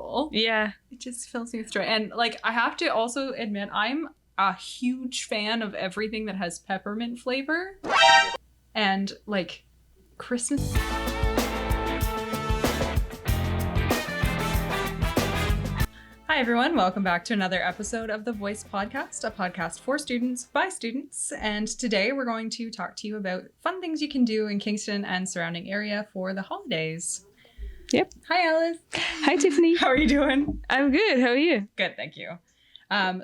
beautiful. Yeah. It just fills me with joy. And like, I have to also admit, I'm a huge fan of everything that has peppermint flavor and like Christmas. Hi, everyone. Welcome back to another episode of The Voice Podcast, a podcast for students by students. And today we're going to talk to you about fun things you can do in Kingston and surrounding area for the holidays. Yep. Hi, Alice. Hi, Tiffany. How are you doing? I'm good. How are you? Good, thank you.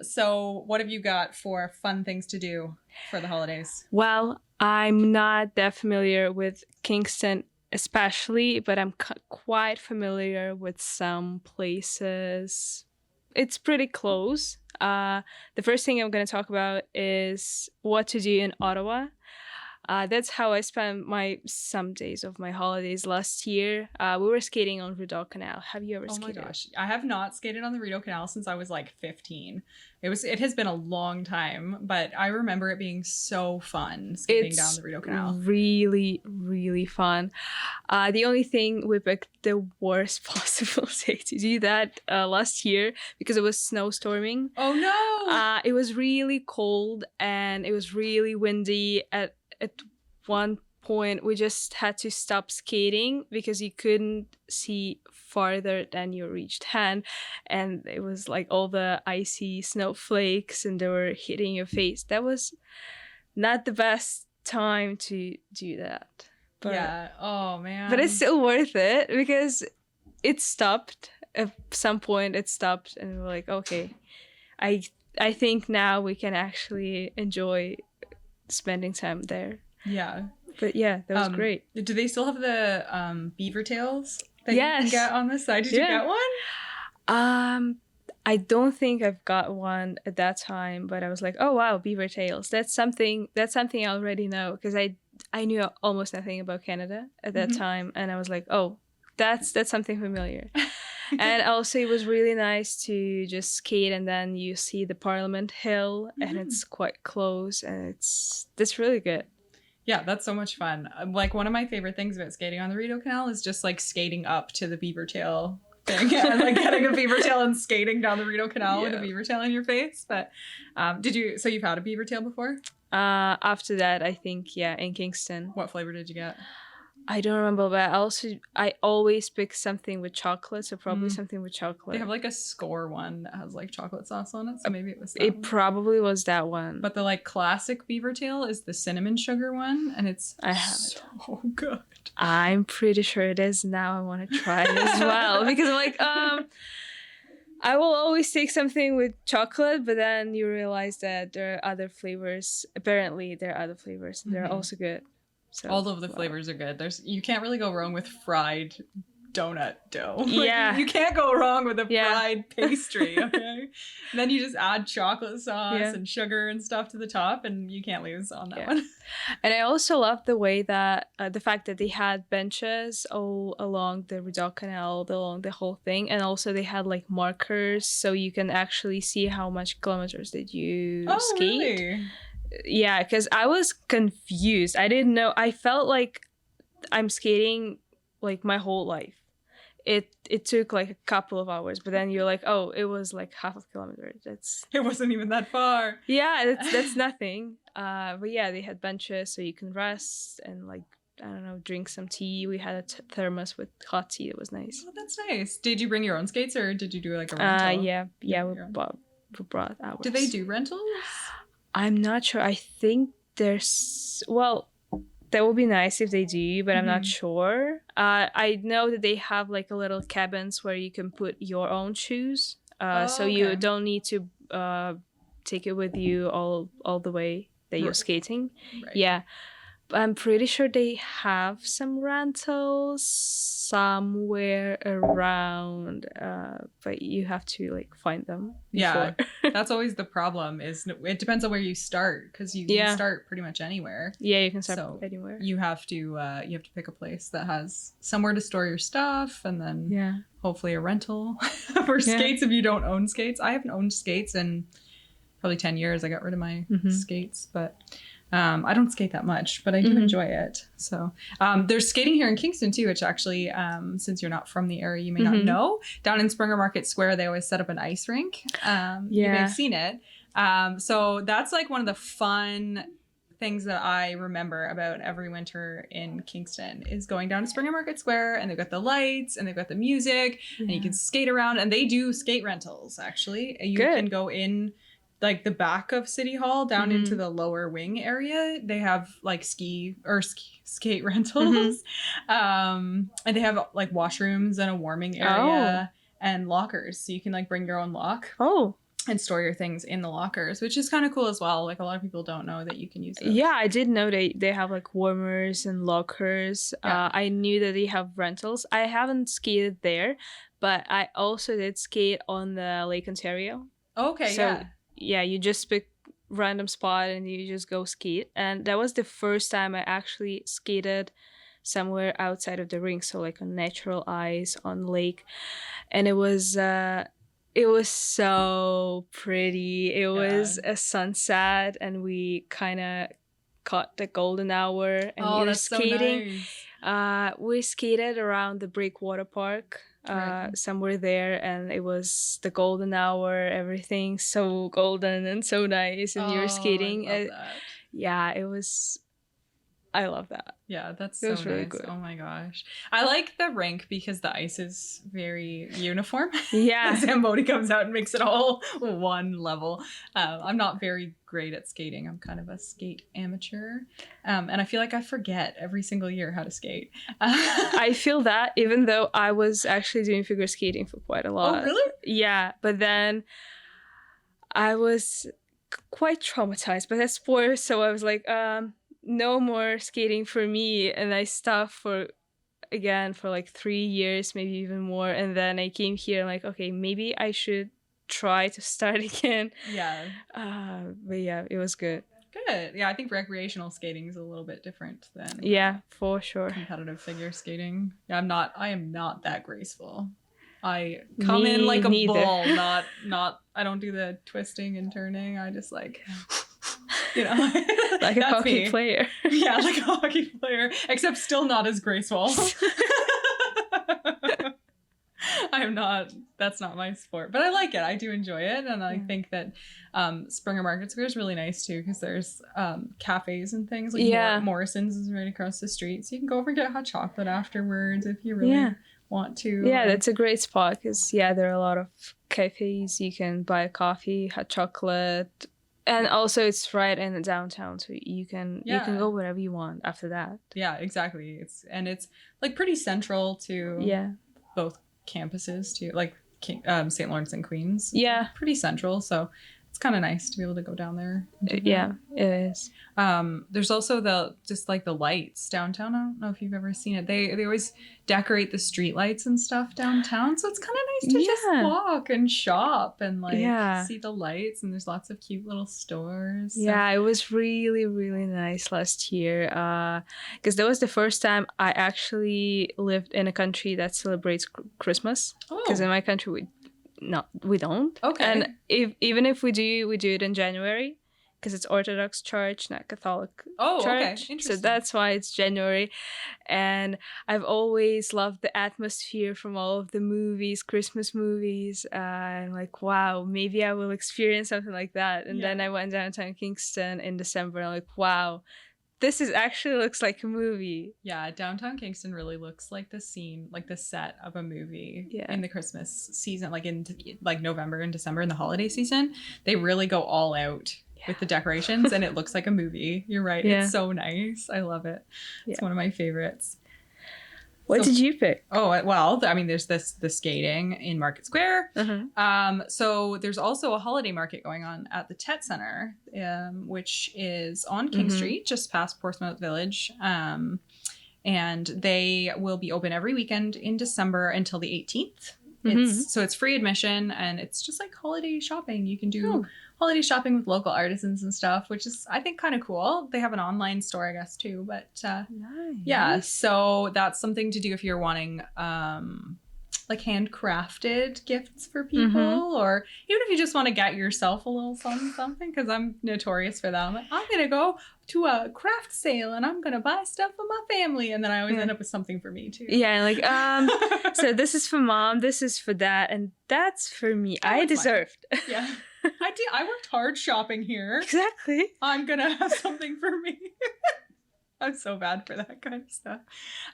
So what have you got for fun things to do for the holidays? Well, I'm not that familiar with Kingston especially, but I'm quite familiar with some places. It's pretty close. The first thing I'm going to talk about is what to do in Ottawa. That's how I spent some days of my holidays last year. We were skating on Rideau Canal. Have you ever skated? Oh my gosh. I have not skated on the Rideau Canal since I was like 15. It has been a long time, but I remember it being so fun skating down the Rideau Canal. Really, really fun. The only thing, we picked the worst possible day to do that last year because it was snowstorming. Oh no! It was really cold and it was really windy. At one point, we just had to stop skating because you couldn't see farther than your reached hand. And it was like all the icy snowflakes and they were hitting your face. That was not the best time to do that. But, yeah. Oh, man. But it's still worth it because it stopped. At some point, it stopped and we're like, okay, I think now we can actually enjoy spending time there. Yeah. But yeah, that was great. Do they still have the beaver tails that Yes. you can get on the side? Did you get one? I don't think I've got one at that time, but I was like, oh wow, beaver tails. That's something I already know because I knew almost nothing about Canada at that time, and I was like, oh, that's something familiar. And also it was really nice to just skate and then you see the Parliament Hill and it's quite close and that's really good. Yeah, that's so much fun. Like one of my favorite things about skating on the Rideau Canal is just like skating up to the beaver tail thing and like getting a beaver tail and skating down the Rideau Canal with a beaver tail in your face. But so you've had a beaver tail before? After that, I think, yeah, in Kingston. What flavor did you get? I don't remember, but I always pick something with chocolate, so probably something with chocolate. They have like a score one that has like chocolate sauce on it, so maybe it was that It one. probably was that one. But the like classic beaver tail is the cinnamon sugar one, and it's I have so good. I'm pretty sure it is. Now I want to try it as well because I'm like, I will always take something with chocolate, but then you realize that there are other flavors. Apparently, there are other flavors, and they're also good. So, all of the flavors are good. You can't really go wrong with fried donut dough. Like, yeah. You can't go wrong with a fried pastry, okay? And then you just add chocolate sauce and sugar and stuff to the top and you can't lose on that one. And I also love the way that, the fact that they had benches all along the Rideau Canal, along the whole thing. And also they had like markers so you can actually see how much kilometers did you skate. Really? Yeah, because I was confused. I didn't know. I felt like I'm skating like my whole life. It took like a couple of hours, but then you're like, oh, it was like half a kilometer. It wasn't even that far. Yeah, that's nothing. But yeah, they had benches so you can rest and like, I don't know, drink some tea. We had a thermos with hot tea. It was nice. Oh, that's nice. Did you bring your own skates or did you do like a rental? Yeah, we brought ours. Do they do rentals? I'm not sure. I think that would be nice if they do, but I'm not sure. I know that they have like a little cabins where you can put your own shoes. So you don't need to take it with you all the way that you're skating. Right. Yeah. I'm pretty sure they have some rentals somewhere around, but you have to like find them before. Yeah, that's always the problem. Is it depends on where you start because you can start pretty much anywhere. Yeah, you can start anywhere. You have to pick a place that has somewhere to store your stuff, and then hopefully a rental for skates if you don't own skates. I haven't owned skates in probably 10 years. I got rid of my skates, but I don't skate that much, but I do enjoy it. So there's skating here in Kingston too, which actually, since you're not from the area, you may not know. Down in Springer Market Square, they always set up an ice rink. You may have seen it. So that's like one of the fun things that I remember about every winter in Kingston is going down to Springer Market Square, and they've got the lights and they've got the music and you can skate around, and they do skate rentals actually. You can go in like the back of City Hall down into the lower wing area. They have like skate rentals. And they have like washrooms and a warming area and lockers. So you can like bring your own lock. And store your things in the lockers, which is kind of cool as well. Like a lot of people don't know that you can use those. Yeah, I did know they have like warmers and lockers. I knew that they have rentals. I haven't skated there, but I also did skate on the Lake Ontario. Okay, so, you just pick random spot and you just go skate. And that was the first time I actually skated somewhere outside of the rink, so like on natural ice on lake, and it was so pretty. It was a sunset, and we kind of caught the golden hour, and we were skating. So nice. We skated around the Breakwater Park, somewhere there, and it was the golden hour. Everything so golden and so nice, and you were skating. I love that. Yeah, it was. I love that. Yeah, that's so nice. Really good. Oh my gosh. I like the rink because the ice is very uniform. Yeah. Zamboni comes out and makes it all one level. I'm not very great at skating. I'm kind of a skate amateur. And I feel like I forget every single year how to skate. I feel that, even though I was actually doing figure skating for quite a lot. Oh, really? Yeah, but then I was quite traumatized by that sport. So I was like, no more skating for me, and I stopped for like 3 years, maybe even more, and then I came here and like, okay, maybe I should try to start again. But yeah, it was good. Yeah, I think recreational skating is a little bit different than for sure competitive figure skating. I am not that graceful. I come in like a ball, not I don't do the twisting and turning. I just like like a hockey player. Yeah, like a hockey player, except still not as graceful. That's not my sport, but I like it. I do enjoy it, and I think that Springer Market Square is really nice too, because there's cafes and things. Like Morrison's is right across the street, so you can go over and get hot chocolate afterwards if you really want to. Yeah, that's a great spot because there are a lot of cafes. You can buy coffee, hot chocolate. And also it's right in the downtown, so you can go wherever you want after that. Yeah, exactly. It's like pretty central to both campuses too, like St. Lawrence and Queens. Yeah, pretty central. So it's kind of nice to be able to go down there. Yeah, it is. There's also the lights downtown. I don't know if you've ever seen it. They always decorate the street lights and stuff downtown, so it's kind of nice to just walk and shop and see the lights, and there's lots of cute little stores. So. Yeah, it was really, really nice last year because that was the first time I actually lived in a country that celebrates Christmas, because in my country we don't. Okay. And even if we do it in January, because it's Orthodox Church, not Catholic Church. Okay. Interesting. So that's why it's January. And I've always loved the atmosphere from all of the movies, Christmas movies. And like, wow, maybe I will experience something like that. And then I went downtown Kingston in December, and I'm like, wow, this actually looks like a movie. Yeah, downtown Kingston really looks like the scene, like the set of a movie in the Christmas season, like in like November and December in the holiday season. They really go all out with the decorations, and it looks like a movie. You're right. Yeah. It's so nice. I love it. It's one of my favorites. What did you pick? Oh, well, I mean, there's the skating in Market Square. So there's also a holiday market going on at the Tet Center, which is on King Street, just past Portsmouth Village. And they will be open every weekend in December until the 18th. It's free admission, and it's just like holiday shopping. You can do holiday shopping with local artisans and stuff, which is, I think, kind of cool. They have an online store, I guess, too. But nice. Yeah, so that's something to do if you're wanting like handcrafted gifts for people, or even if you just want to get yourself a little something, because I'm notorious for that. I'm like, I'm gonna go to a craft sale and I'm gonna buy stuff for my family, and then I always end up with something for me too. Yeah, like so this is for mom, this is for dad, and that's for me. I deserved. Yeah, I did. I worked hard shopping here. Exactly. I'm gonna have something for me. I'm so bad for that kind of stuff.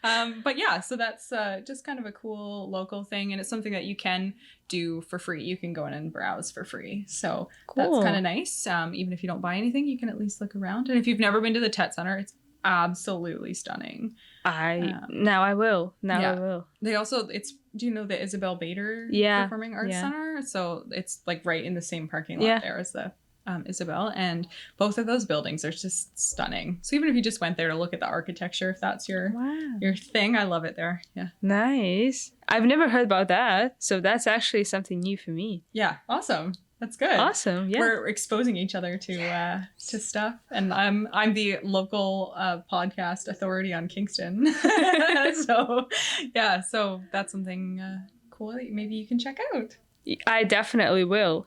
But yeah, so that's just kind of a cool local thing. And it's something that you can do for free. You can go in and browse for free. So that's kind of nice. Even if you don't buy anything, you can at least look around. And if you've never been to the Tet Center, it's absolutely stunning. Now I will. I will. They also, do you know the Isabel Bader Performing Arts Center? So it's like right in the same parking lot there as the Isabel, and both of those buildings are just stunning. So even if you just went there to look at the architecture, if that's your thing, I love it there. Yeah, nice. I've never heard about that, so that's actually something new for me. Yeah, awesome. That's good. Awesome. Yeah, we're exposing each other to stuff, and I'm the local podcast authority on Kingston. So that's something cool that maybe you can check out. I definitely will.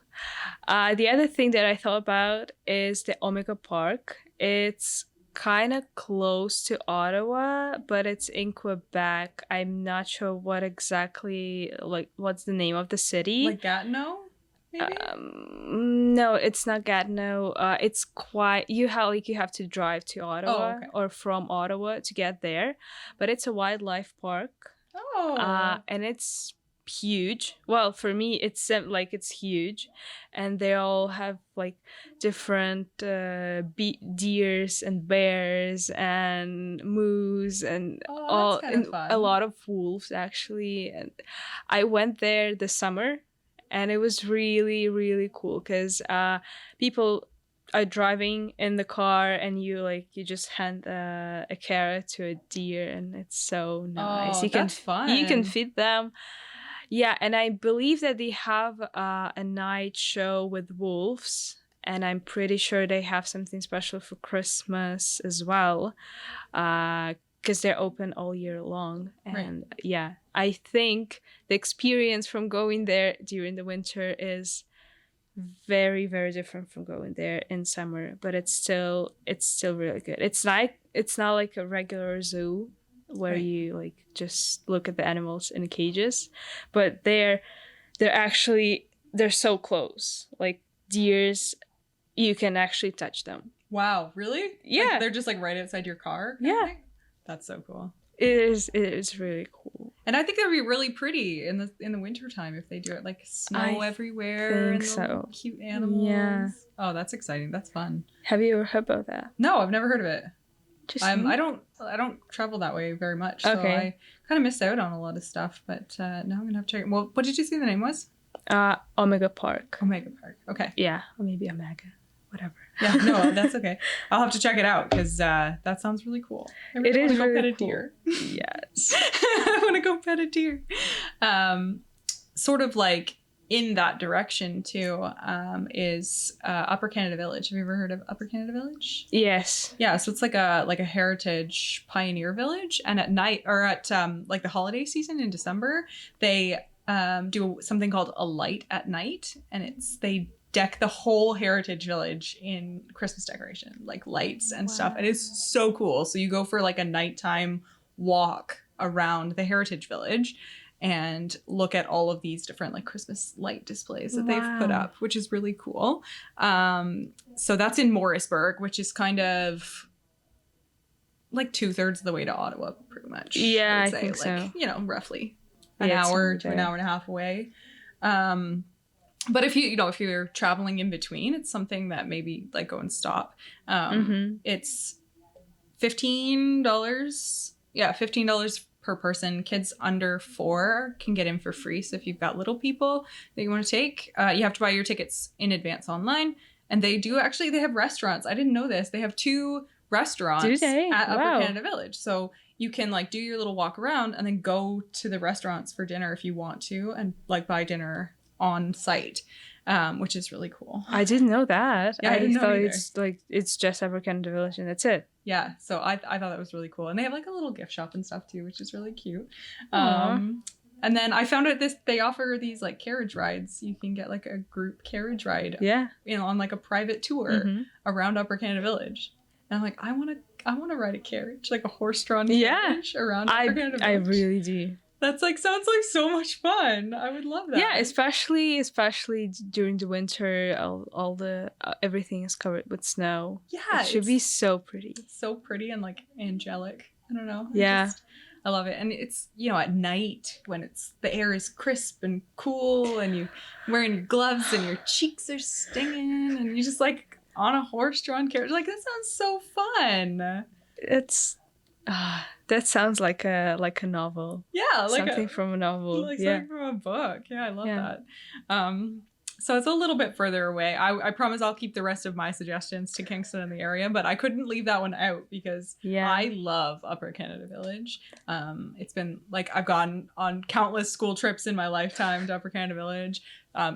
The other thing that I thought about is the Omega Park. It's kind of close to Ottawa, but it's in Quebec. I'm not sure what exactly, like, what's the name of the city? Like Gatineau, maybe? No, it's not Gatineau. It's quite, you have to drive to Ottawa or from Ottawa to get there. But it's a wildlife park. And it's huge. Well, for me it's like it's huge, and they all have like different deers and bears and moose and a lot of wolves actually. And I went there this summer, and it was really, really cool because people are driving in the car, and you just hand a carrot to a deer, and it's so nice. That's fun. You can feed them. Yeah, and I believe that they have a night show with wolves, and I'm pretty sure they have something special for Christmas as well, because they're open all year long. And I think the experience from going there during the winter is very, very different from going there in summer, but it's still really good. It's not like a regular zoo where you like just look at the animals in cages, but they're so close. Like deers, you can actually touch them. Wow, really? Yeah. Like, they're just like right outside your car? Yeah. That's so cool. It is really cool. And I think that would be really pretty in the wintertime if they do it, like snow everywhere and so cute animals. Yeah. Oh, that's exciting. That's fun. Have you ever heard about that? No, I've never heard of it. I don't travel that way very much, so I kind of missed out on a lot of stuff. But now I'm gonna have to check. Well, what did you say the name was? Omega Park. Omega Park. Okay. Yeah, or maybe Omega, whatever. Yeah, no, that's okay. I'll have to check it out because that sounds really cool. It is really pet a cool. deer. Yes. I want to go pet a deer. Sort of like in that direction too is Upper Canada Village. Have you ever heard of Upper Canada Village? Yes. Yeah, so it's like a heritage pioneer village, and at night or at like the holiday season in December, they do something called a light at night, and they deck the whole heritage village in Christmas decoration, like lights and stuff. It is so cool. So you go for like a nighttime walk around the heritage village and look at all of these different like Christmas light displays that they've put up, which is really cool. So that's in Morrisburg, which is kind of like 2/3 of the way to Ottawa, pretty much. Yeah, I think so. Roughly an hour to an hour and a half away. But if you're traveling in between, it's something that maybe like go and stop. It's $15. Yeah, $15 per person. Kids under 4 can get in for free. So if you've got little people that you want to take, you have to buy your tickets in advance online. And they have restaurants. I didn't know this. They have 2 restaurants at Upper Canada Village. So you can like do your little walk around and then go to the restaurants for dinner if you want to, and like buy dinner on site, which is really cool. I didn't know that. Yeah, I didn't know thought it's just Upper Canada Village and that's it. Yeah, so I thought that was really cool, and they have like a little gift shop and stuff too, which is really cute. And then I found out they offer these like carriage rides. You can get like a group carriage ride. Yeah. On like a private tour around Upper Canada Village. And I'm like, I want to ride a carriage, like a horse-drawn carriage around Upper Canada Village. I really do. That's like sounds like so much fun. I would love that. Yeah, especially during the winter, all the everything is covered with snow. Yeah, it should be so pretty. So pretty and like angelic. I don't know. Yeah. I love it. And it's, at night when the air is crisp and cool and you're wearing your gloves and your cheeks are stinging and you just like on a horse-drawn carriage. Like, that sounds so fun. It's, that sounds like a novel. Yeah. Like something from a novel. Like something from a book. Yeah, I love that. So it's a little bit further away. I promise I'll keep the rest of my suggestions to Kingston and the area, but I couldn't leave that one out because I love Upper Canada Village. It's been like I've gone on countless school trips in my lifetime to Upper Canada Village.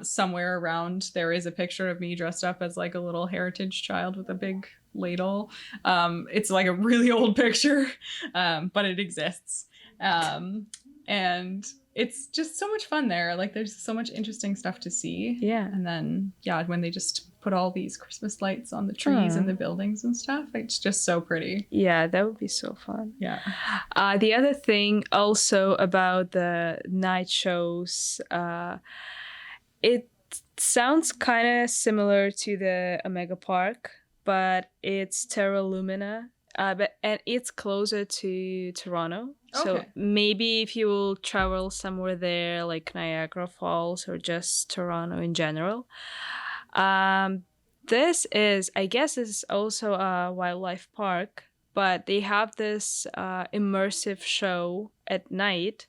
Somewhere around there is a picture of me dressed up as like a little heritage child with a big ladle. It's like a really old picture, but it exists. And it's just so much fun there. Like, there's so much interesting stuff to see. Yeah. And then, when they just put all these Christmas lights on the trees and the buildings and stuff, it's just so pretty. Yeah, that would be so fun. Yeah. The other thing also about the night shows, it sounds kind of similar to the Omega Park, but it's Terra Lumina. And it's closer to Toronto. So maybe if you will travel somewhere there, like Niagara Falls or just Toronto in general. This is also a wildlife park, but they have this immersive show at night,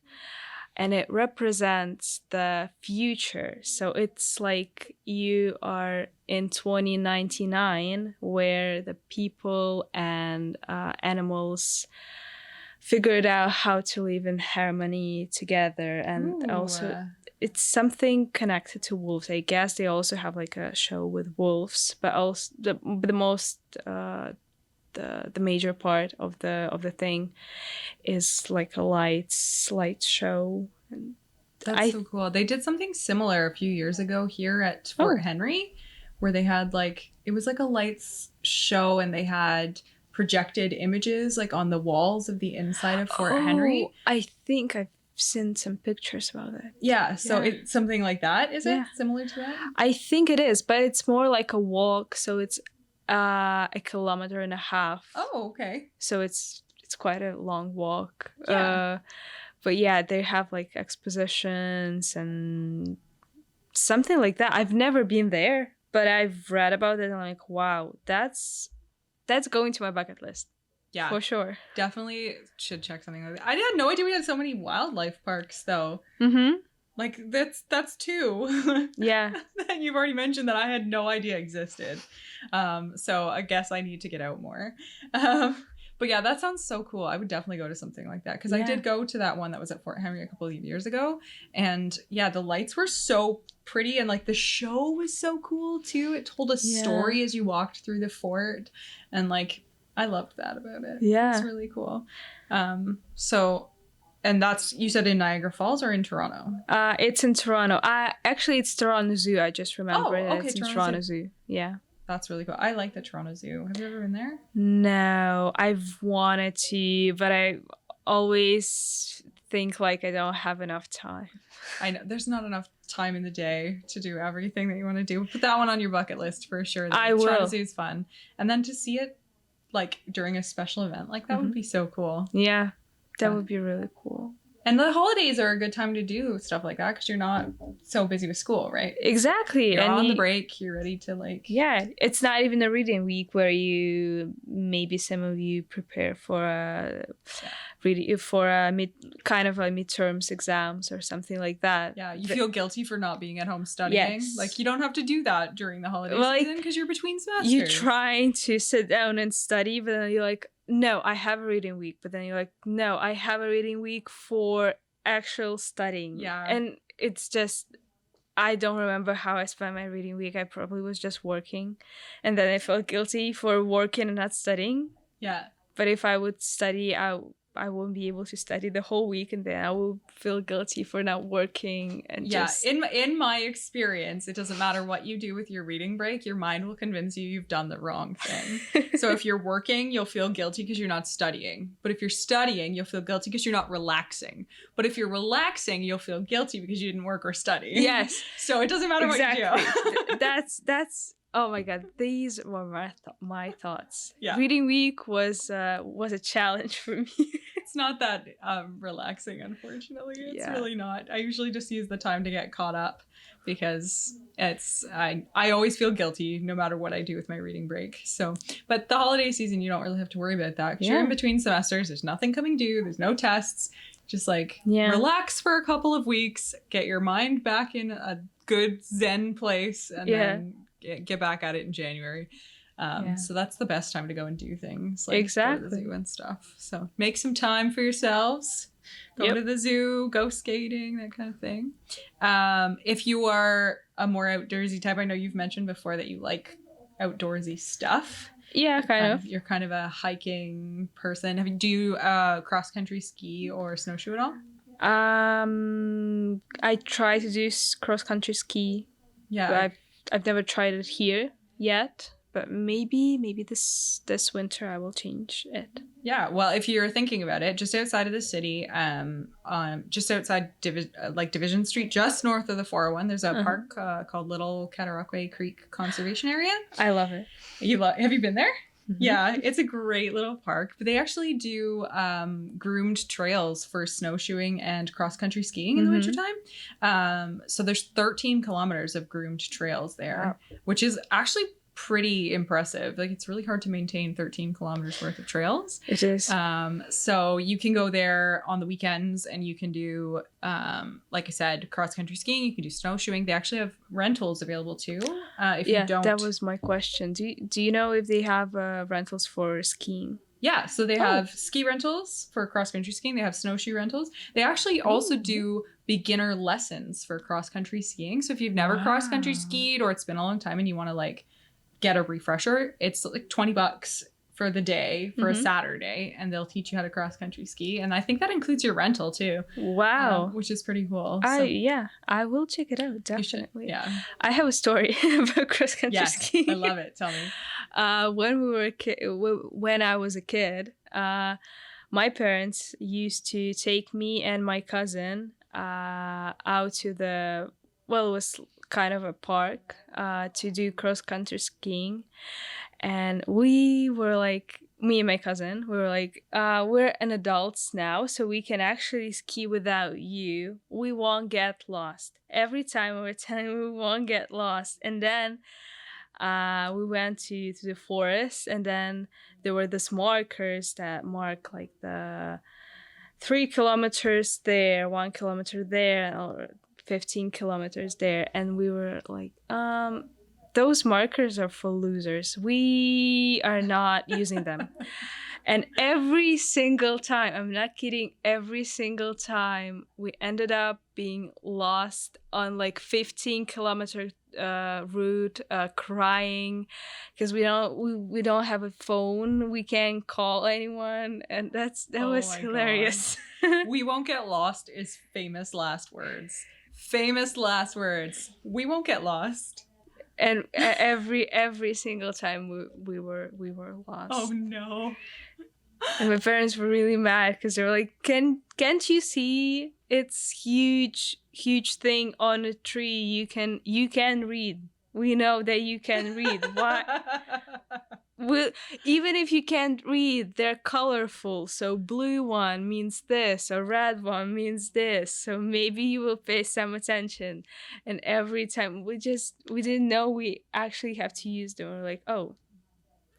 and it represents the future. So it's like you are in 2099, where the people and animals figured out how to live in harmony together. And also it's something connected to wolves. I guess they also have like a show with wolves, but also the major part of the thing is like a light show. And that's so cool. They did something similar a few years ago here at Fort Henry, where they had it was like a lights show, and they had projected images like on the walls of the inside of Fort Henry. I think I've seen some pictures about it. Yeah, so it's something like that. Is it similar to that? I think it is, but it's more like a walk, so it's a kilometer and a half. Oh, okay. So it's quite a long walk. Yeah. But yeah, they have like expositions and something like that. I've never been there, but I've read about it and I'm like, wow, that's going to my bucket list. Yeah. For sure. Definitely should check something like that. I had no idea we had so many wildlife parks though. Like that's two. Yeah. That you've already mentioned that I had no idea existed. So I guess I need to get out more. But yeah, that sounds so cool. I would definitely go to something like that because I did go to that one that was at Fort Henry a couple of years ago. And yeah, the lights were so pretty and like the show was so cool too. It told a story as you walked through the fort. And like, I loved that about it. Yeah. It's really cool. And that's, you said in Niagara Falls or in Toronto? It's in Toronto. Actually, it's Toronto Zoo. I just remembered it's in Toronto Zoo. Yeah. That's really cool. I like the Toronto Zoo. Have you ever been there? No, I've wanted to, but I always think like I don't have enough time. I know. There's not enough time in the day to do everything that you want to do. Put that one on your bucket list for sure. I will. Toronto Zoo is fun. And then to see it like during a special event like that would be so cool. Yeah, that would be really cool. And the holidays are a good time to do stuff like that because you're not so busy with school, right? Exactly. You're on the break. You're ready to like... Yeah, it's not even a reading week where maybe some of you prepare for a midterms exams or something like that. Yeah, you feel guilty for not being at home studying. Yes. Like you don't have to do that during the holiday season because you're between semesters. You're trying to sit down and study, but then you're like, no, I have a reading week. But then you're like, no, I have a reading week for actual studying. Yeah. And it's just, I don't remember how I spent my reading week. I probably was just working. And then I felt guilty for working and not studying. Yeah. But if I would study, I I won't be able to study the whole week, and then I will feel guilty for not working. And just in my experience, it doesn't matter what you do with your reading break, your mind will convince you you've done the wrong thing. So if you're working, you'll feel guilty because you're not studying. But if you're studying, you'll feel guilty because you're not relaxing. But if you're relaxing, you'll feel guilty because you didn't work or study. Yes. So it doesn't matter what you do. That's oh my god, these were my thoughts. Yeah. Reading week was a challenge for me. It's not that relaxing, unfortunately. It's really not. I usually just use the time to get caught up because I always feel guilty no matter what I do with my reading break. So, but the holiday season, you don't really have to worry about that. You're in between semesters. There's nothing coming due. There's no tests. Just like relax for a couple of weeks, get your mind back in a good Zen place, and then get back at it in January. So that's the best time to go and do things, like go to the zoo and stuff. So make some time for yourselves. Go to the zoo, go skating, that kind of thing. If you are a more outdoorsy type, I know you've mentioned before that you like outdoorsy stuff. Yeah, kind of. You're kind of a hiking person. Do you cross country ski or snowshoe at all? I try to do cross country ski. Yeah, but I've never tried it here yet. But maybe this winter I will change it. Yeah, well, if you're thinking about it, just outside of the city, just outside Division Street, just north of the 401, there's a park called Little Cataraqui Creek Conservation Area. I love it. Have you been there? Mm-hmm. Yeah, it's a great little park. But they actually do groomed trails for snowshoeing and cross-country skiing in the wintertime. So there's 13 kilometers of groomed trails there, which is actually pretty impressive. Like, it's really hard to maintain 13 kilometers worth of trails. It is. So you can go there on the weekends and you can do, like I said, cross-country skiing. You can do snowshoeing. They actually have rentals available too. If you don't... that was my question. Do you know if they have rentals for skiing? Yeah, so they have ski rentals for cross-country skiing. They have snowshoe rentals. They actually also do beginner lessons for cross-country skiing. So if you've never cross-country skied, or it's been a long time and you want to like get a refresher, it's like $20 for the day for a Saturday, and they'll teach you how to cross-country ski. And I think that includes your rental too. Wow. Which is pretty cool. I will check it out, definitely. Yeah. I have a story about cross-country skiing. I love it. Tell me. When I was a kid, my parents used to take me and my cousin out to it was kind of a park to do cross-country skiing. And we were like, me and my cousin, we were like, we're an adults now, so we can actually ski without you. We won't get lost. Every time we were telling we won't get lost. And then we went to the forest, and then there were these markers that mark like the 3 kilometers there, 1 kilometer there, or 15 kilometers there. And we were like, those markers are for losers. We are not using them. And every single time, I'm not kidding, every single time we ended up being lost on like 15-kilometer route, crying because we don't have a phone, we can't call anyone, and that was hilarious. We won't get lost is famous last words. Famous last words. We won't get lost. And every single time we were lost. Oh no. And my parents were really mad because they were like, can't you see it's huge thing on a tree, you can read. We know that you can read. Why? Even if you can't read, they're colorful. So blue one means this, a red one means this. So maybe you will pay some attention. And every time we didn't know we actually have to use them. We're like, oh,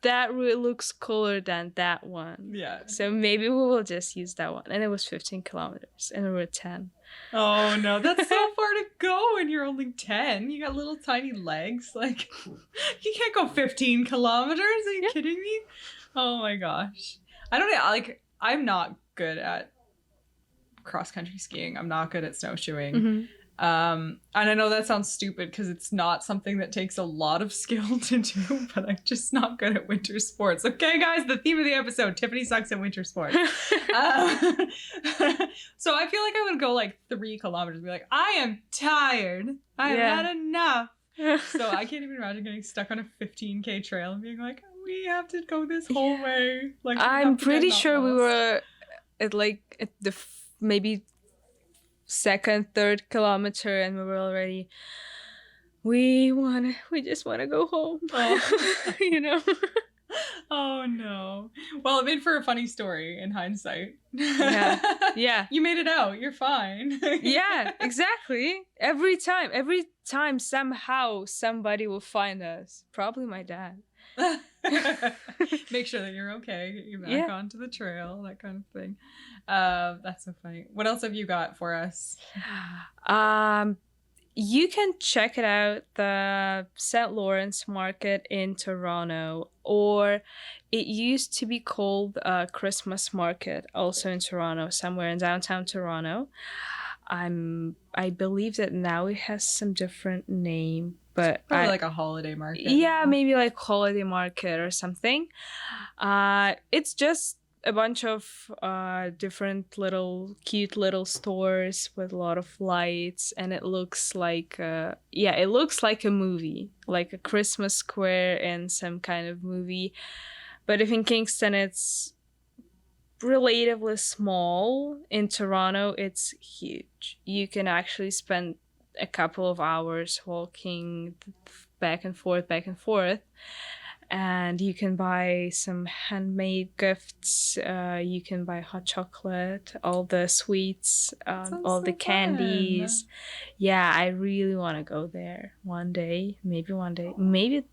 that route looks cooler than that one. Yeah. So maybe we will just use that one. And it was 15 kilometers and we were 10. Oh no, that's so far to go when you're only 10. You got little tiny legs. Like, you can't go 15 kilometers. Are you kidding me? Oh my gosh. I don't know. Like, I'm not good at cross-country skiing. I'm not good at snowshoeing. And I know that sounds stupid because it's not something that takes a lot of skill to do, but I'm just not good at winter sports. Okay, guys, the theme of the episode, Tiffany sucks at winter sports. So I feel like I would go like 3 kilometers and be like, I am tired. I have had enough. So I can't even imagine getting stuck on a 15K trail and being like, we have to go this whole way. Like, I'm pretty sure we were at the maybe 2nd, 3rd kilometer, and we were already. We just want to go home. You know. Oh no. Well, it made for a funny story in hindsight. Yeah. You made it out. You're fine. Yeah, exactly. Every time somehow somebody will find us. Probably my dad. Make sure that you're okay. Get you back onto the trail, that kind of thing. That's so funny. What else have you got for us? You can check it out, the St. Lawrence Market in Toronto, or it used to be called Christmas Market, also in Toronto, somewhere in downtown Toronto. I believe that now it has some different name, but probably like a holiday market. Yeah, maybe like holiday market or something. It's just a bunch of different cute little stores with a lot of lights, and it looks like it looks like a movie, like a Christmas square in some kind of movie. But if in Kingston it's relatively small, in Toronto it's huge. You can actually spend a couple of hours walking back and forth, and you can buy some handmade gifts. You can buy hot chocolate, all the sweets, all the candies. Fun. Yeah, I really want to go there one day. Maybe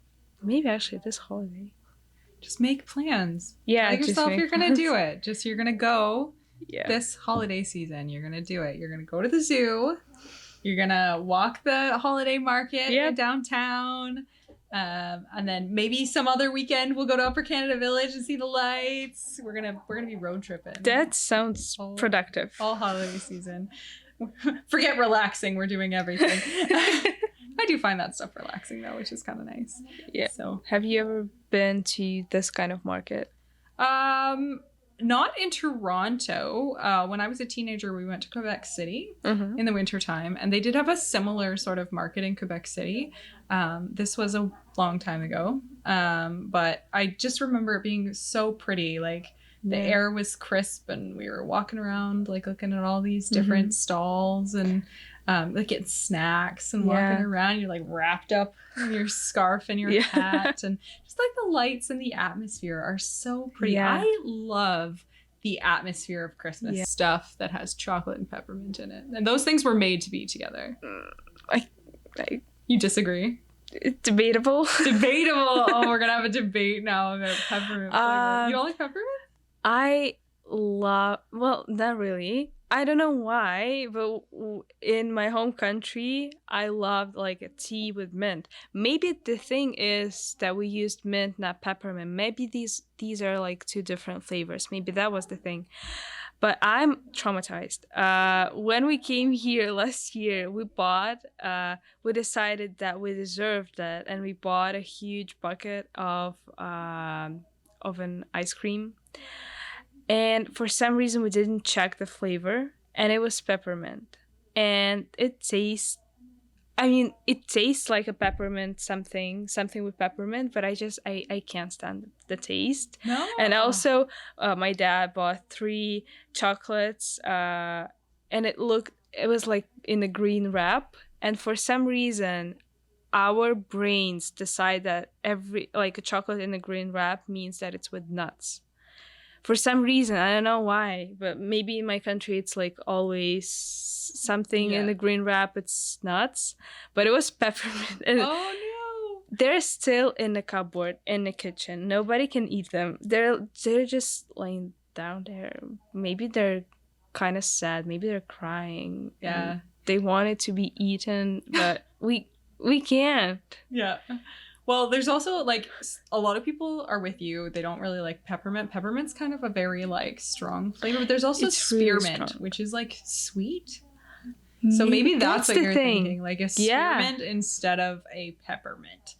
actually this holiday. Just make plans. Yeah, tell yourself you're gonna do it. You're gonna go this holiday season. You're gonna do it. You're gonna go to the zoo. You're gonna walk the holiday market downtown. And then maybe some other weekend we'll go to Upper Canada Village and see the lights. We're gonna be road tripping. That sounds productive. All holiday season. Forget relaxing. We're doing everything. I do find that stuff relaxing though, which is kind of nice. Yeah. So, have you ever been to this kind of market? Not in Toronto. When I was a teenager, we went to Quebec City in the wintertime, and they did have a similar sort of market in Quebec City. This was a long time ago, but I just remember it being so pretty. Like, the air was crisp, and we were walking around, like, looking at all these different stalls, and like getting snacks and walking around. You're like wrapped up in your scarf and your hat, and just like the lights and the atmosphere are so pretty. I love the atmosphere of Christmas stuff that has chocolate and peppermint in it, and those things were made to be together. You disagree? Debatable. Oh, we're gonna have a debate now about peppermint flavor. You don't like peppermint? Well, not really. I don't know why, but in my home country, I loved like a tea with mint. Maybe the thing is that we used mint, not peppermint. Maybe these are like 2 different flavors. Maybe that was the thing. But I'm traumatized. When we came here last year, we decided that we deserved that, and we bought a huge bucket of an ice cream. And for some reason, we didn't check the flavor, and it was peppermint. And it tastes like a peppermint something with peppermint, but I can't stand the taste. No. And also, my dad bought 3 chocolates, and it was like in a green wrap. And for some reason, our brains decide that a chocolate in a green wrap means that it's with nuts. For some reason, I don't know why, but maybe in my country it's like always something in the green wrap, it's nuts, but it was peppermint. And oh no! They're still in the cupboard in the kitchen. Nobody can eat them. They're just laying down there. Maybe they're kind of sad. Maybe they're crying. Yeah. They want it to be eaten, but we can't. Yeah. Well, there's also, like, a lot of people are with you. They don't really like peppermint. Peppermint's kind of a very, like, strong flavor. But there's also spearmint, which is, like, sweet. So maybe that's what the you're thing. thinking, like a spearmint instead of a peppermint.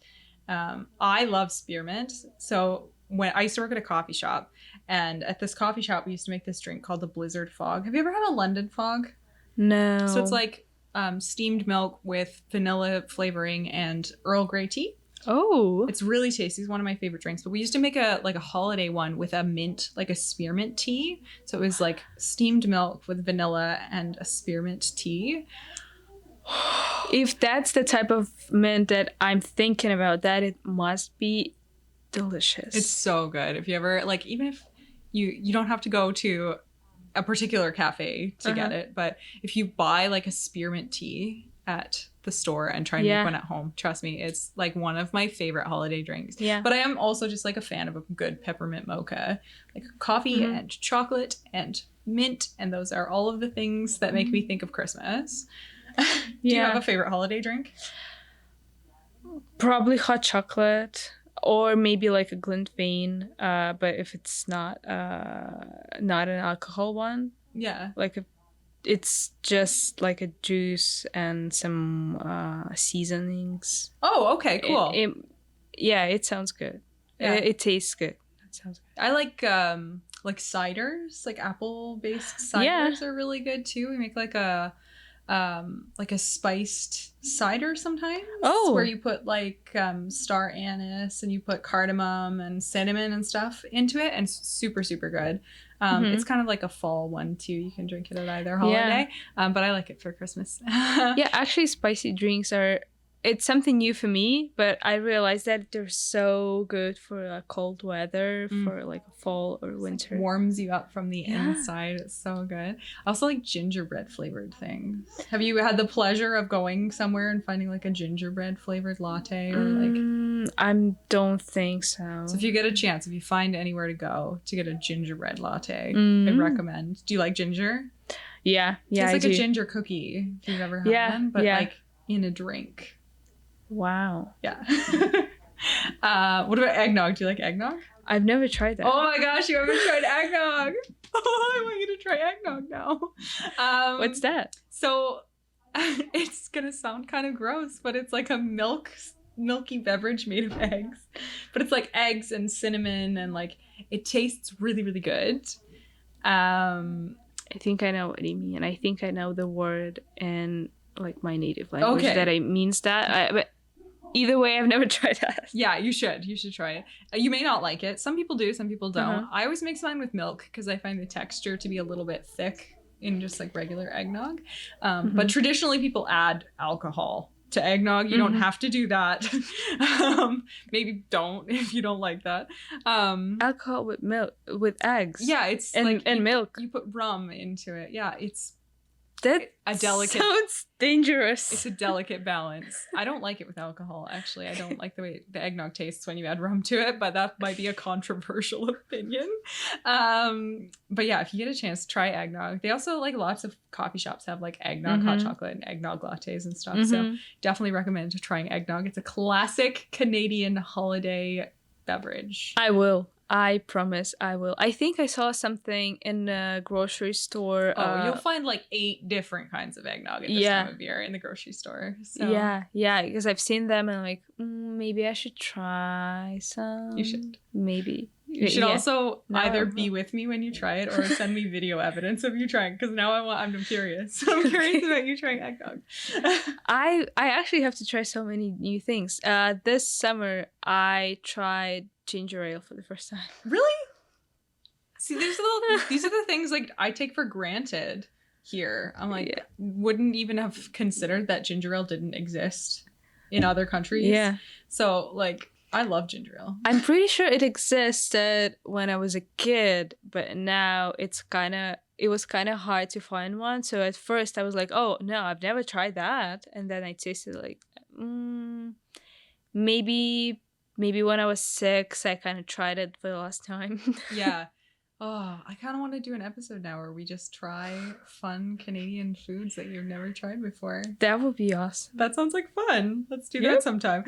I love spearmint. So when I used to work at a coffee shop, and at this coffee shop, we used to make this drink called the Blizzard Fog. Have you ever had a London Fog? No. So it's like steamed milk with vanilla flavoring and Earl Grey tea. Oh. It's really tasty. It's one of my favorite drinks. But we used to make a holiday one with a mint, like a spearmint tea. So it was like steamed milk with vanilla and a spearmint tea. If that's the type of mint that I'm thinking about, that it must be delicious. It's so good. If you ever, like, even if you don't have to go to a particular cafe to get it, but if you buy like a spearmint tea at the store and try and make one at home, trust me, it's like one of my favorite holiday drinks. Yeah. But I am also just like a fan of a good peppermint mocha, like coffee and chocolate and mint, and those are all of the things that make me think of Christmas. Do you have a favorite holiday drink? Probably hot chocolate, or maybe like a Glintvein. But if it's not an alcohol one, like it's just like a juice and some seasonings. Oh, okay, cool. It sounds good. Yeah. It tastes good. That sounds good. I like ciders, like apple-based ciders are really good too. We make like a spiced cider sometimes. Oh. Where you put like star anise and you put cardamom and cinnamon and stuff into it, and it's super, super good. It's kind of like a fall one too. You can drink it at either holiday. But I like it for Christmas. Yeah, actually spicy drinks it's something new for me, but I realized that they're so good for cold weather, for like fall or winter. It warms you up from the inside. It's so good. I also like gingerbread flavored things. Have you had the pleasure of going somewhere and finding like a gingerbread flavored latte or like? I don't think so. So if you get a chance, if you find anywhere to go to get a gingerbread latte, I'd recommend. Do you like ginger? Yeah, it's like a ginger cookie if you've ever had one, but like in a drink. Wow. Yeah. What about eggnog? Do you like eggnog? I've never tried that. Oh my gosh, you haven't tried eggnog. Oh, I want you to try eggnog now. What's that? So it's gonna sound kind of gross, but it's like a milky beverage made of eggs. But it's like eggs and cinnamon, and like it tastes really, really good. I think I know what you mean. I think I know the word in like my native language that it means that. But either way, I've never tried that. Yeah, you should. You should try it. You may not like it. Some people do, some people don't. I always mix mine with milk because I find the texture to be a little bit thick in just like regular eggnog. But traditionally, people add alcohol to eggnog. You don't have to do that. Maybe don't if you don't like that. Alcohol with milk, with eggs. Yeah, it's and milk. You put rum into it. Yeah, it's a delicate. Sounds dangerous. It's a delicate balance. I don't like it with alcohol. Actually, I don't like the way the eggnog tastes when you add rum to it. But that might be a controversial opinion. But yeah, if you get a chance, try eggnog. They also like lots of coffee shops have like eggnog hot chocolate and eggnog lattes and stuff. So definitely recommend trying eggnog. It's a classic Canadian holiday beverage. I will. I promise I will. I think I saw something in a grocery store. Oh, you'll find like 8 different kinds of eggnog at this time of year in the grocery store. So. Yeah, because I've seen them and I'm like, maybe I should try some. You should. Maybe. You should also either be with me when you try it or send me video evidence of you trying, because now I'm curious. I'm curious about you trying eggnog. I actually have to try so many new things. This summer I tried ginger ale for the first time. Really? See, these are the things like I take for granted here. I'm like, wouldn't even have considered that ginger ale didn't exist in other countries. Yeah. So like, I love ginger ale. I'm pretty sure it existed when I was a kid, but now it was kind of hard to find one. So at first I was like, oh no, I've never tried that. And then I tasted like, maybe when I was 6, I kind of tried it for the last time. Yeah. Oh, I kind of want to do an episode now where we just try fun Canadian foods that you've never tried before. That would be awesome. That sounds like fun. Let's do that sometime.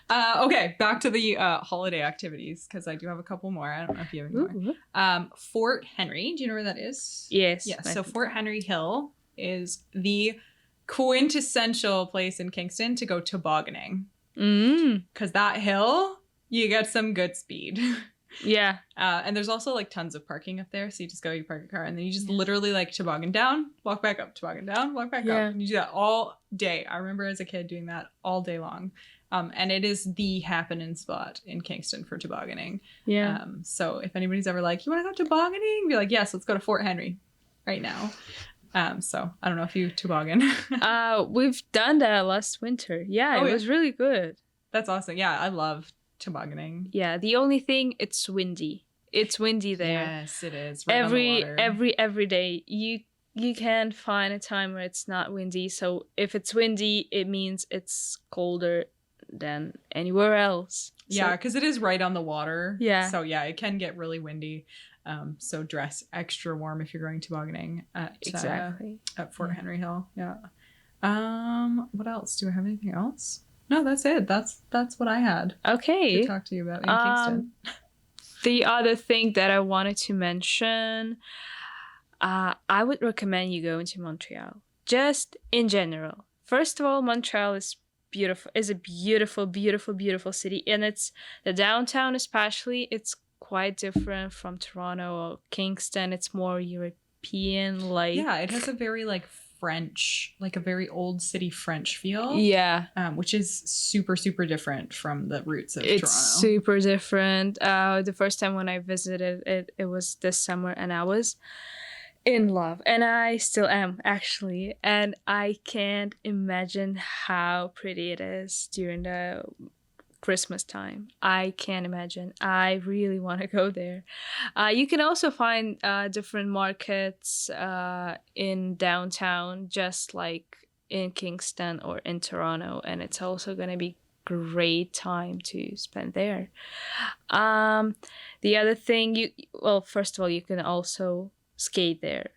Okay, back to the holiday activities, because I do have a couple more. I don't know if you have any more. Fort Henry. Do you know where that is? Yes. Yeah, so Fort Henry Hill is the quintessential place in Kingston to go tobogganing. Because that hill, you get some good speed. Yeah. And there's also like tons of parking up there. So you just go, you park your car, and then you just literally like toboggan down, walk back up, toboggan down, walk back up. And you do that all day. I remember as a kid doing that all day long. And it is the happening spot in Kingston for tobogganing. Yeah. So if anybody's ever like, you want to go tobogganing? Be like, yes, let's go to Fort Henry right now. So I don't know if you toboggan. We've done that last winter. Yeah, it was really good. That's awesome. Yeah, I love tobogganing. Yeah, the only thing, it's windy. It's windy there. Yes, it is. Right on the water. Every day. You can't find a time where it's not windy. So if it's windy, it means it's colder than anywhere else. Yeah, because it is right on the water. Yeah. So yeah, it can get really windy. So dress extra warm if you're going tobogganing at Fort Henry Hill. Yeah. What else? Do I have anything else? No, that's it. That's what I had. Okay. To talk to you about in Kingston. The other thing that I wanted to mention, I would recommend you going to Montreal. Just in general. First of all, Montreal is beautiful. Is a beautiful, beautiful, beautiful city, and it's the downtown especially. It's quite different from Toronto or Kingston. It's more European, like it has a very like French, like a very old city French feel. Yeah, which is super super different from the roots of it's Toronto. Super different. The first time when I visited it was this summer, and I was in love, and I still am actually, and I can't imagine how pretty it is during the Christmas time. I can't imagine. I really want to go there. You can also find different markets in downtown, just like in Kingston or in Toronto, and it's also going to be great time to spend there. The other thing, first of all, you can also skate there,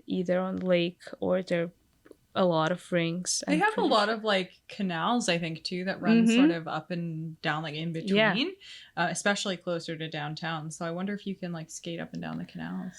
either on the lake or there are a lot of rinks. They have a lot of like canals, I think, too, that run sort of up and down, like in between, especially closer to downtown. So I wonder if you can like skate up and down the canals.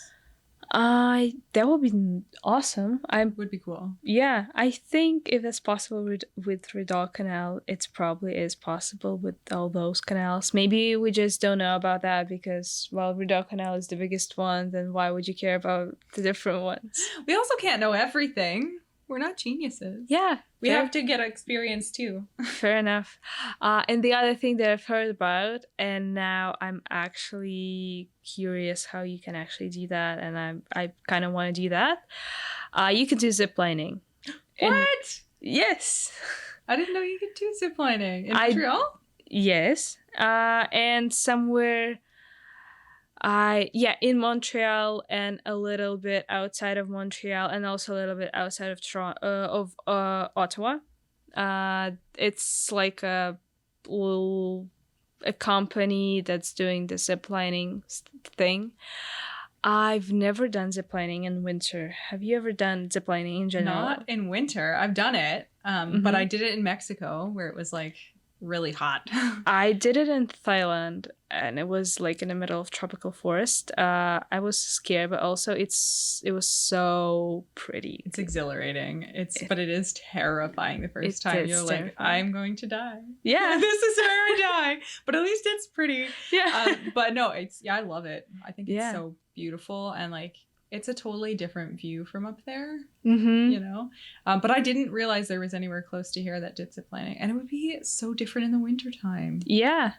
That would be awesome. Would be cool. Yeah, I think if that's possible with Rideau Canal, it probably is possible with all those canals. Maybe we just don't know about that because, Rideau Canal is the biggest one, then why would you care about the different ones? We also can't know everything. We're not geniuses. Yeah. We have to get experience too. Fair enough. And the other thing that I've heard about, and now I'm actually curious how you can actually do that, and I kind of want to do that. You can do ziplining. What? Yes. I didn't know you could do ziplining in Montreal. Yes. And somewhere. In Montreal and a little bit outside of Montreal, and also a little bit outside of Ottawa. It's like a company that's doing the ziplining thing. I've never done ziplining in winter. Have you ever done ziplining in general? Not in winter. I've done it, but I did it in Mexico where it was like really hot. I did it in Thailand, and it was like in the middle of tropical forest. I was scared, but also it was so pretty. It's exhilarating. But it is terrifying the first time. You're terrifying. Like, I'm going to die. Yeah. This is where I die. But at least it's pretty. Yeah. But no, I love it. I think it's so beautiful, and like it's a totally different view from up there, you know? But I didn't realize there was anywhere close to here that did ziplining. And it would be so different in the wintertime. Yeah.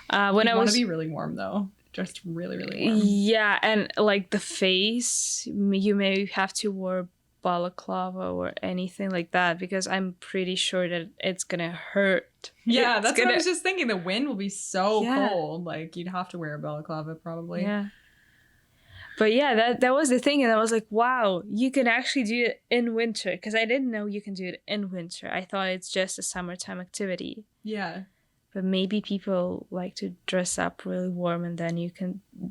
When I want to be really warm, though. Just really, really warm. Yeah, and like the face, you may have to wear balaclava or anything like that, because I'm pretty sure that it's going to hurt. Yeah, that's what I was just thinking. The wind will be so cold. Like, you'd have to wear a balaclava, probably. Yeah. But yeah, that was the thing, and I was like, wow, you can actually do it in winter, because I didn't know you can do it in winter. I thought it's just a summertime activity. Yeah. But maybe people like to dress up really warm, and then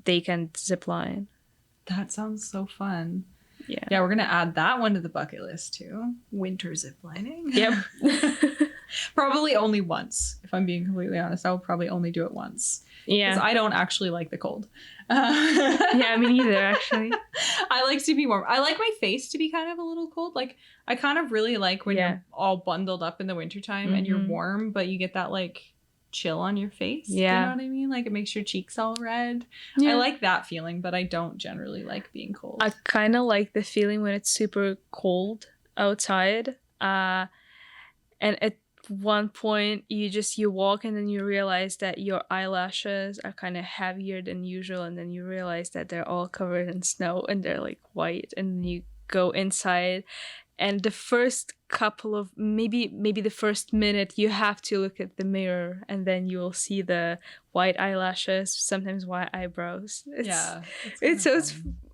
they can zip line. That sounds so fun. Yeah. Yeah, we're gonna add that one to the bucket list too. Winter ziplining. Yep. Probably only once, if I'm being completely honest. I will probably only do it once. Yeah. Because I don't actually like the cold. Yeah, me neither, actually. I like to be warm. I like my face to be kind of a little cold. Like, I kind of really like when you're all bundled up in the wintertime and you're warm, but you get that, like, chill on your face. Yeah. You know what I mean? Like, it makes your cheeks all red. Yeah. I like that feeling, but I don't generally like being cold. I kind of like the feeling when it's super cold outside. And at one point you walk and then you realize that your eyelashes are kind of heavier than usual, and then you realize that they're all covered in snow and they're like white, and then you go inside, and the first couple of maybe the first minute you have to look at the mirror, and then you will see the white eyelashes, sometimes white eyebrows. It's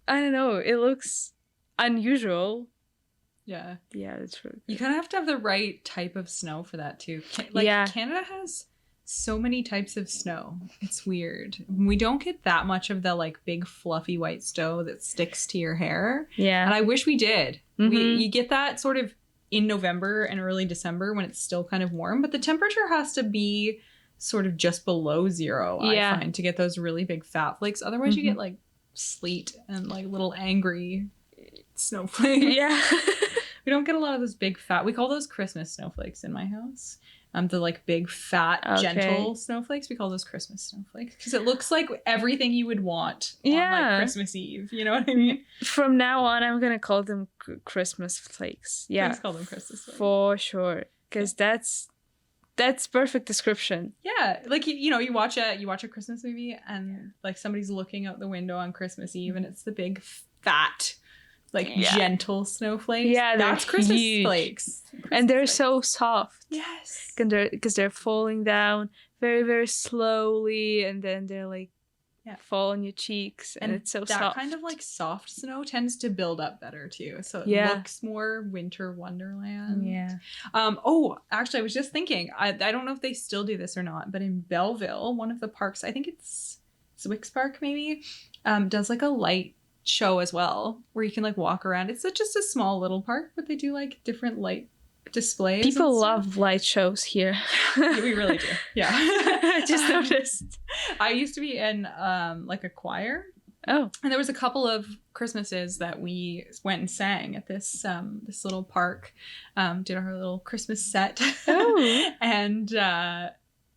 I don't know, it looks unusual. Yeah, it's really good. You kind of have to have the right type of snow for that too. Canada has so many types of snow. It's weird. We don't get that much of the like big fluffy white snow that sticks to your hair. Yeah, and I wish we did. You get that sort of in November and early December when it's still kind of warm, but the temperature has to be sort of just below zero. I find, to get those really big fat flakes. Otherwise, you get like sleet and like little angry snowflakes. Yeah. We don't get a lot of those big fat. We call those Christmas snowflakes in my house. The like big fat gentle snowflakes. We call those Christmas snowflakes because it looks like everything you would want on like Christmas Eve. You know what I mean? From now on, I'm gonna call them Christmas flakes. Yeah, please call them Christmas flakes for sure. Because that's perfect description. Yeah, like you watch a Christmas movie and like somebody's looking out the window on Christmas Eve and it's the big fat, like gentle snowflakes. Yeah, that's Christmas huge. Flakes. And they're so soft. Yes. Because they're falling down very, very slowly, and then they're like fall on your cheeks, and it's so soft. That kind of like soft snow tends to build up better too. So it looks more winter wonderland. Yeah. Oh, actually I was just thinking, I don't know if they still do this or not, but in Belleville, one of the parks, I think it's Swix Park maybe, does like a light show as well, where you can like walk around. It's just a small little park, but they do like different light displays. People love light shows here. Yeah, we really do. Yeah. I just noticed. I used to be in like a choir. Oh. And there was a couple of Christmases that we went and sang at this this little park. Did our little Christmas set. Oh. And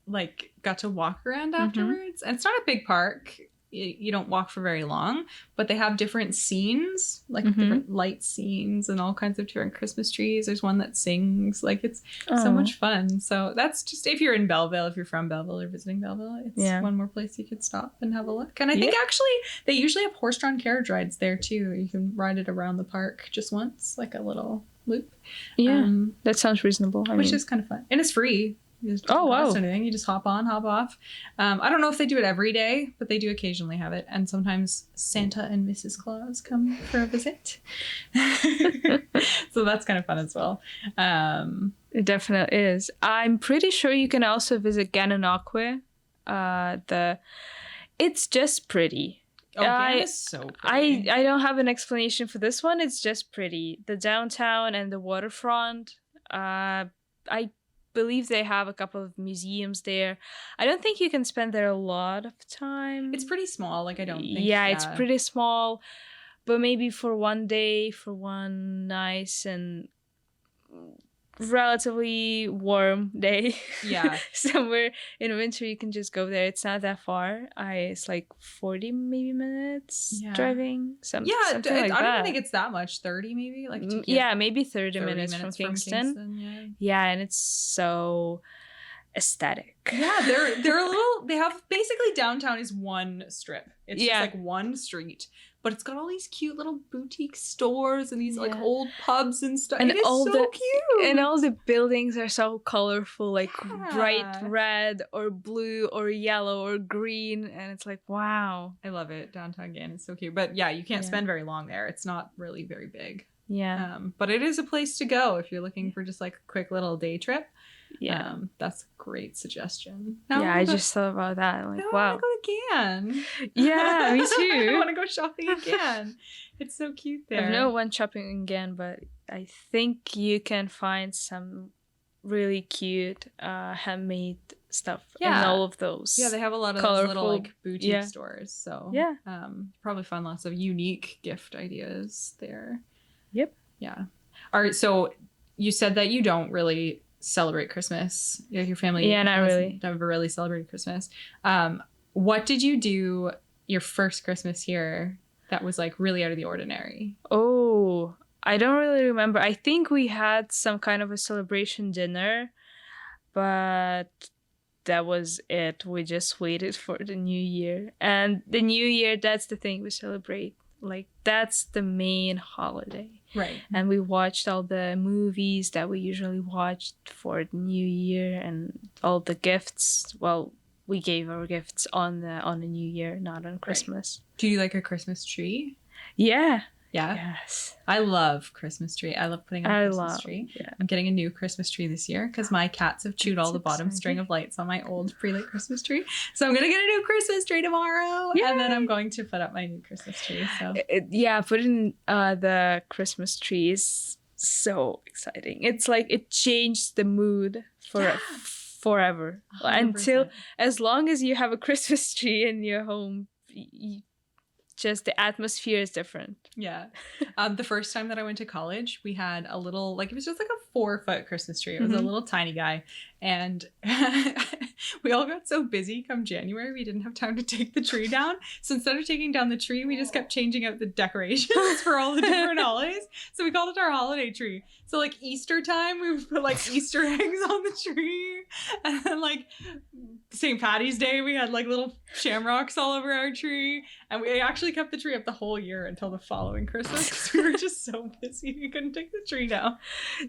like got to walk around afterwards. And it's not a big park. You don't walk for very long, but they have different scenes, like different light scenes and all kinds of different Christmas trees. There's one that sings. Like, it's so much fun. So that's just, if you're in Belleville, if you're from Belleville or visiting Belleville, it's one more place you could stop and have a look. And I think actually they usually have horse-drawn carriage rides there too. You can ride it around the park just once, like a little loop. Yeah, that sounds reasonable. Which is kind of fun. And it's free. You just don't cost anything. You just hop on, hop off. I don't know if they do it every day, but they do occasionally have it. And sometimes Santa and Mrs. Claus come for a visit. So that's kind of fun as well. It definitely is. I'm pretty sure you can also visit Gananoque. It's just pretty. Oh, Gannon is so pretty. I don't have an explanation for this one. It's just pretty. The downtown and the waterfront. I believe they have a couple of museums there. I don't think you can spend there a lot of time. It's pretty small. Like, I don't think. Yeah, it's pretty small. But maybe for one day, for one nice and relatively warm day. Yeah. Somewhere in winter, you can just go there. It's not that far. It's like 40 maybe minutes driving. Something like that. I don't think it's that much. 30 maybe? Like maybe 30 minutes from Kingston. Yeah, and it's so aesthetic. Yeah, they're a little, they have, basically downtown is one strip. It's just like one street. But it's got all these cute little boutique stores and these like old pubs and stuff. And it is so cute. And all the buildings are so colorful, like bright red or blue or yellow or green. And it's like, wow. I love it. Downtown Gannon is so cute. But yeah, you can't spend very long there. It's not really very big. Yeah. But it is a place to go if you're looking for just like a quick little day trip. Yeah. That's a great suggestion. I just thought about that. I'm like, wow. I want to go again. Yeah, me too. I want to go shopping again. It's so cute there. I've never went shopping again, but I think you can find some really cute handmade stuff in all of those. Yeah, they have a lot of those little like boutique stores. So probably find lots of unique gift ideas there. Yep. Yeah. All right. So you said that you don't really celebrate Christmas. Your family never really celebrated Christmas. What did you do your first Christmas here that was like really out of the ordinary? Oh, I don't really remember. I think we had some kind of a celebration dinner, but that was it. We just waited for the new year. And the new year, that's the thing we celebrate. Like, that's the main holiday. Right. And we watched all the movies that we usually watched for the new year, and all the gifts. Well, we gave our gifts on the new year, not on Christmas. Right. Do you like a Christmas tree? Yeah. Yeah. Yes. I love Christmas tree. I love putting up a Christmas tree. Yeah. I'm getting a new Christmas tree this year because my cats have chewed all the bottom string of lights on my old pre-lit Christmas tree. So I'm gonna get a new Christmas tree tomorrow. Yay! And then I'm going to put up my new Christmas tree. So putting the Christmas tree is so exciting. It's like it changed the mood forever. 100%. Until as long as you have a Christmas tree in your home, just the atmosphere is different. Yeah. The first time that I went to college, we had a little, like, it was just like a 4-foot Christmas tree. It was a little tiny guy. And we all got so busy come January, we didn't have time to take the tree down. So instead of taking down the tree, we just kept changing out the decorations for all the different holidays. So we called it our holiday tree. So like Easter time, we would put like Easter eggs on the tree. And then like St. Patty's Day, we had like little shamrocks all over our tree. And we actually kept the tree up the whole year until the following Christmas because we were just so busy we couldn't take the tree down.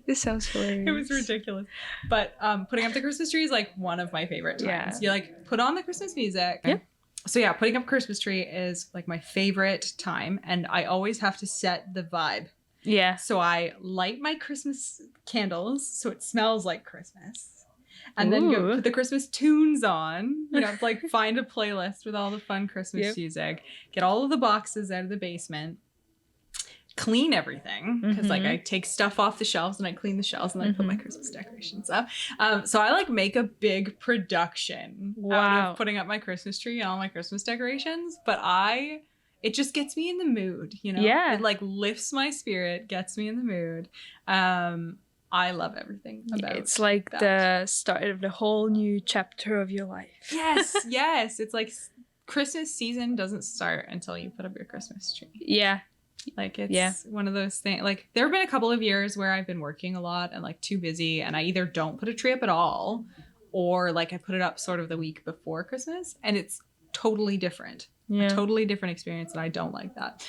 This sounds hilarious. It was ridiculous. But putting up the Christmas tree is like one of my favorite times. Yeah. You like put on the Christmas music. Yep. So yeah, putting up Christmas tree is like my favorite time, and I always have to set the vibe. Yeah. So I light my Christmas candles so it smells like Christmas. And then go put the Christmas tunes on, like find a playlist with all the fun Christmas music, get all of the boxes out of the basement, clean everything, because like I take stuff off the shelves and I clean the shelves and I put my Christmas decorations up. So I like make a big production out of putting up my Christmas tree and all my Christmas decorations, but it just gets me in the mood, Yeah. It like lifts my spirit, gets me in the mood. I love everything about it. It's like the start of the whole new chapter of your life. Yes. It's like Christmas season doesn't start until you put up your Christmas tree. Yeah. Like it's one of those things. Like there have been a couple of years where I've been working a lot and like too busy, and I either don't put a tree up at all, or like I put it up sort of the week before Christmas, and it's totally different. Yeah. A totally different experience, and I don't like that.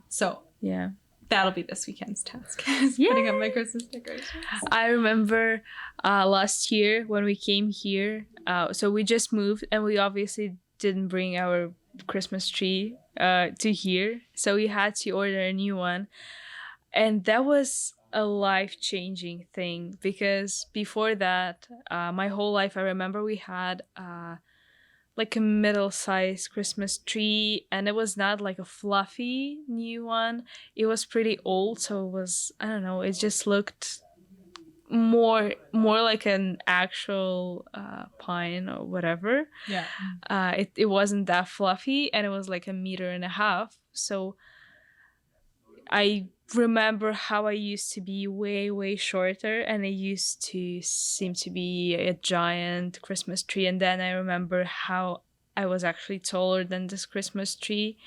So yeah. That'll be this weekend's task, putting up my Christmas decorations. I remember last year when we came here, so we just moved and we obviously didn't bring our Christmas tree to here. So we had to order a new one. And that was a life-changing thing because before that, my whole life, I remember we had like a middle-sized Christmas tree, and it was not like a fluffy new one. It was pretty old, so it was, I don't know, it just looked more like an actual pine or whatever. Yeah. It wasn't that fluffy, and it was like 1.5 meters. So I remember how I used to be way shorter, and it used to seem to be a giant Christmas tree. And then I remember how I was actually taller than this Christmas tree.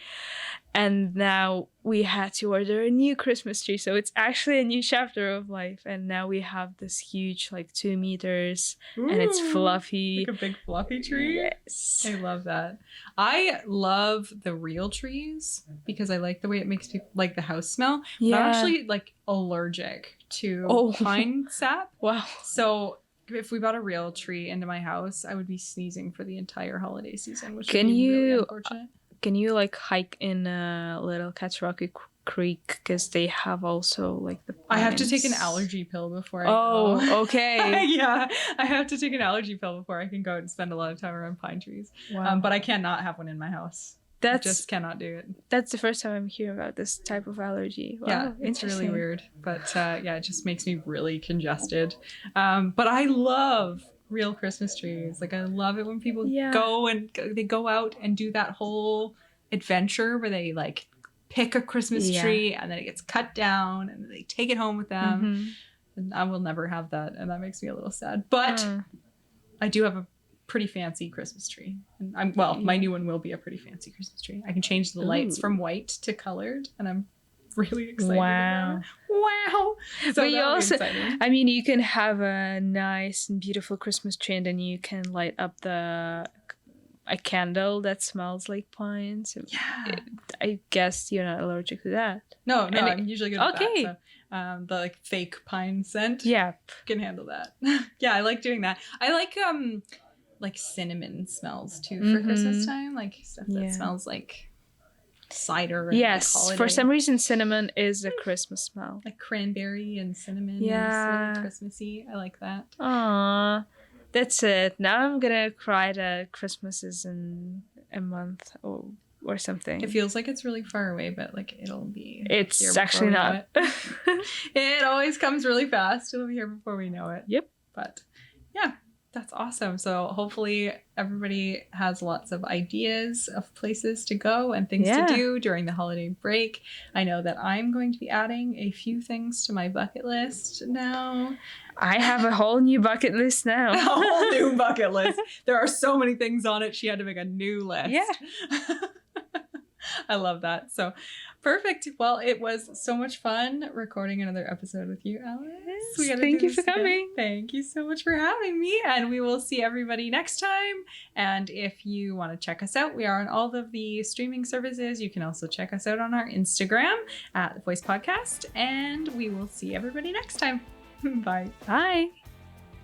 And now we had to order a new Christmas tree. So it's actually a new chapter of life. And now we have this huge, like 2 meters. Ooh, and it's fluffy. Like a big fluffy tree? Yes. I love that. I love the real trees because I like the way it makes people, like the house smell. Yeah. I'm actually like allergic to pine sap. Wow. So if we bought a real tree into my house, I would be sneezing for the entire holiday season, which would be really unfortunate. Can you like hike in a little Cattaraugus Creek because they have also like the pines? I have to take an allergy pill before I go. Oh, okay. Yeah, I have to take an allergy pill before I can go and spend a lot of time around pine trees. Wow. But I cannot have one in my house. I just cannot do it. That's the first time I'm hearing about this type of allergy. Wow, yeah, it's really weird. But it just makes me really congested. But I love real Christmas trees. Like I love it when people they go out and do that whole adventure where they like pick a Christmas tree and then it gets cut down and they take it home with them. Mm-hmm. And I will never have that, and that makes me a little sad. But I do have a pretty fancy Christmas tree. And my new one will be a pretty fancy Christmas tree. I can change the lights from white to colored, and I'm really excited. Wow. So but you also, I mean, you can have a nice and beautiful Christmas tree, and then you can light up a candle that smells like pine. So I guess you're not allergic to that. No, I'm usually good with that. So. The like fake pine scent. Yeah, can handle that. Yeah, I like doing that. I like cinnamon smells too for Christmas time, like stuff that smells like cider. And yes, for some reason cinnamon is a Christmas smell. Like cranberry and cinnamon. Yeah, is Christmassy. I like that. Aww, that's it. Now I'm gonna cry that Christmas is in a month or something. It feels like it's really far away, but like it'll be. It's actually not. It always comes really fast. It'll be here before we know it. Yep. But yeah, that's awesome. So hopefully everybody has lots of ideas of places to go and things to do during the holiday break. I know that I'm going to be adding a few things to my bucket list now. I have a whole new bucket list now. A whole new bucket list. There are so many things on it. She had to make a new list. Yeah. I love that. So perfect. Well, it was so much fun recording another episode with you, Alice. Yes, thank you for coming. Thank you so much for having me. And we will see everybody next time. And if you want to check us out, we are on all of the streaming services. You can also check us out on our Instagram at The Voice Podcast. And we will see everybody next time. Bye. Bye.